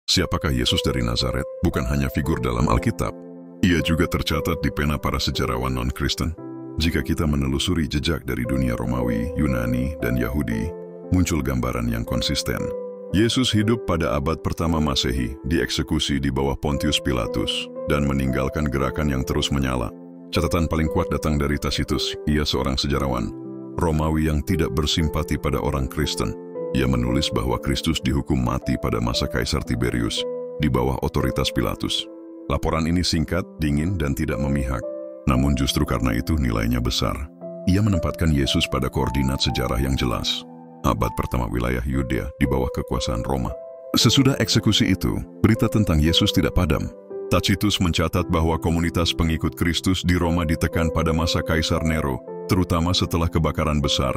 Siapakah Yesus dari Nazaret? Bukan hanya figur dalam Alkitab. Ia juga tercatat di pena para sejarawan non-Kristen. Jika kita menelusuri jejak dari dunia Romawi, Yunani, dan Yahudi, muncul gambaran yang konsisten. Yesus hidup pada abad pertama Masehi, dieksekusi di bawah Pontius Pilatus, dan meninggalkan gerakan yang terus menyala. Catatan paling kuat datang dari Tacitus. Ia seorang sejarawan Romawi yang tidak bersimpati pada orang Kristen. Ia menulis bahwa Kristus dihukum mati pada masa Kaisar Tiberius di bawah otoritas Pilatus. Laporan ini singkat, dingin, dan tidak memihak. Namun justru karena itu nilainya besar. Ia menempatkan Yesus pada koordinat sejarah yang jelas. Abad pertama wilayah Yudea di bawah kekuasaan Roma. Sesudah eksekusi itu, berita tentang Yesus tidak padam. Tacitus mencatat bahwa komunitas pengikut Kristus di Roma ditekan pada masa Kaisar Nero, terutama setelah kebakaran besar.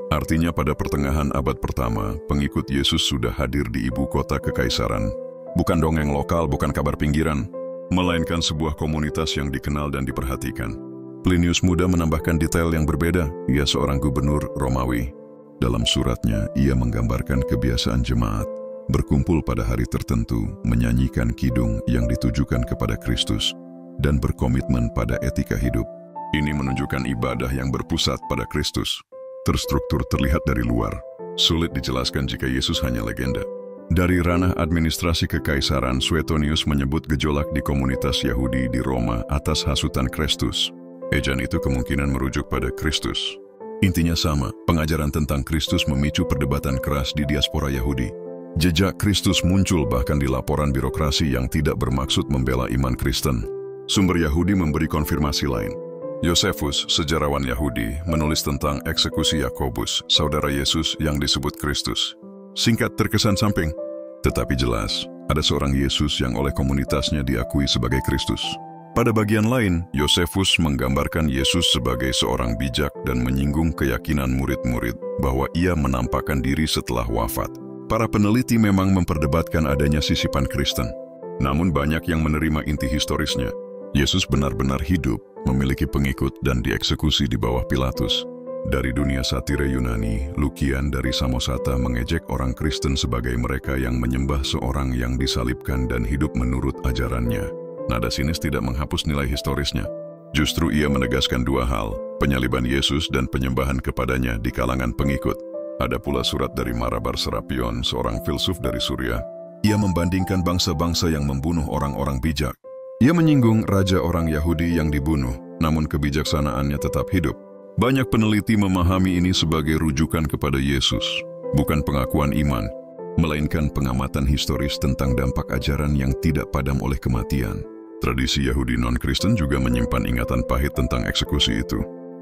Artinya pada pertengahan abad pertama, pengikut Yesus sudah hadir di ibu kota kekaisaran. Bukan dongeng lokal, bukan kabar pinggiran, melainkan sebuah komunitas yang dikenal dan diperhatikan. Plinius Muda menambahkan detail yang berbeda. Ia seorang gubernur Romawi. Dalam suratnya, ia menggambarkan kebiasaan jemaat berkumpul pada hari tertentu, menyanyikan kidung yang ditujukan kepada Kristus, dan berkomitmen pada etika hidup. Ini menunjukkan ibadah yang berpusat pada Kristus. Terstruktur terlihat dari luar. Sulit dijelaskan jika Yesus hanya legenda. Dari ranah administrasi kekaisaran, Suetonius menyebut gejolak di komunitas Yahudi di Roma atas hasutan Kristus. Ejaan itu kemungkinan merujuk pada Kristus. Intinya sama, pengajaran tentang Kristus memicu perdebatan keras di diaspora Yahudi. Jejak Kristus muncul bahkan di laporan birokrasi yang tidak bermaksud membela iman Kristen. Sumber Yahudi memberi konfirmasi lain. Yosefus, sejarawan Yahudi, menulis tentang eksekusi Yakobus, saudara Yesus yang disebut Kristus. Singkat, terkesan samping, tetapi jelas, ada seorang Yesus yang oleh komunitasnya diakui sebagai Kristus. Pada bagian lain, Yosefus menggambarkan Yesus sebagai seorang bijak dan menyinggung keyakinan murid-murid bahwa ia menampakkan diri setelah wafat. Para peneliti memang memperdebatkan adanya sisipan Kristen. Namun banyak yang menerima inti historisnya. Yesus benar-benar hidup, memiliki pengikut dan dieksekusi di bawah Pilatus. Dari dunia satire Yunani, Lukian dari Samosata mengejek orang Kristen sebagai mereka yang menyembah seorang yang disalibkan dan hidup menurut ajarannya. Nada sinis tidak menghapus nilai historisnya. Justru ia menegaskan dua hal, penyaliban Yesus dan penyembahan kepadanya di kalangan pengikut. Ada pula surat dari Marabar Serapion, seorang filsuf dari Suria. Ia membandingkan bangsa-bangsa yang membunuh orang-orang bijak. Ia menyinggung raja orang Yahudi yang dibunuh, namun kebijaksanaannya tetap hidup. Banyak peneliti memahami ini sebagai rujukan kepada Yesus, bukan pengakuan iman, melainkan pengamatan historis tentang dampak ajaran yang tidak padam oleh kematian. Tradisi Yahudi non-Kristen juga menyimpan ingatan pahit tentang eksekusi itu.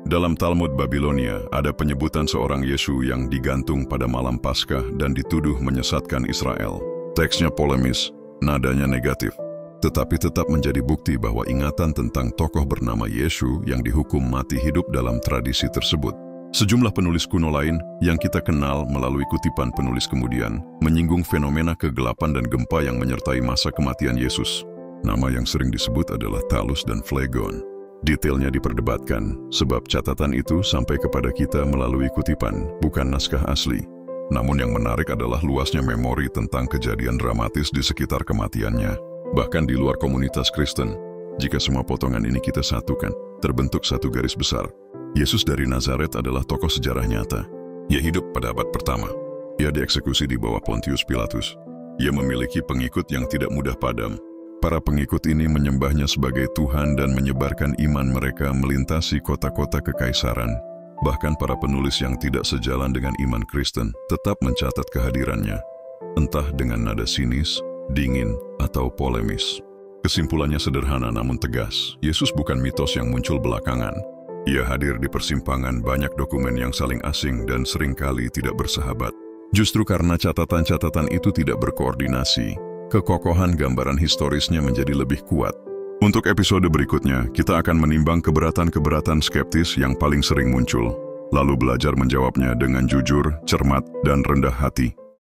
Dalam Talmud Babilonia, ada penyebutan seorang Yesu yang digantung pada malam Paskah dan dituduh menyesatkan Israel. Teksnya polemis, nadanya negatif, tetapi tetap menjadi bukti bahwa ingatan tentang tokoh bernama Yesu yang dihukum mati hidup dalam tradisi tersebut. Sejumlah penulis kuno lain yang kita kenal melalui kutipan penulis kemudian menyinggung fenomena kegelapan dan gempa yang menyertai masa kematian Yesus. Nama yang sering disebut adalah Talus dan Phlegon. Detailnya diperdebatkan, sebab catatan itu sampai kepada kita melalui kutipan, bukan naskah asli. Namun yang menarik adalah luasnya memori tentang kejadian dramatis di sekitar kematiannya. Bahkan di luar komunitas Kristen, jika semua potongan ini kita satukan, terbentuk satu garis besar. Yesus dari Nazaret adalah tokoh sejarah nyata. Ia hidup pada abad pertama. Ia dieksekusi di bawah Pontius Pilatus. Ia memiliki pengikut yang tidak mudah padam. Para pengikut ini menyembahnya sebagai Tuhan dan menyebarkan iman mereka melintasi kota-kota kekaisaran. Bahkan para penulis yang tidak sejalan dengan iman Kristen tetap mencatat kehadirannya, entah dengan nada sinis, dingin, atau polemis. Kesimpulannya sederhana namun tegas. Yesus bukan mitos yang muncul belakangan. Ia hadir di persimpangan banyak dokumen yang saling asing dan seringkali tidak bersahabat. Justru karena catatan-catatan itu tidak berkoordinasi, kekokohan gambaran historisnya menjadi lebih kuat. Untuk episode berikutnya, kita akan menimbang keberatan-keberatan skeptis yang paling sering muncul, lalu belajar menjawabnya dengan jujur, cermat, dan rendah hati.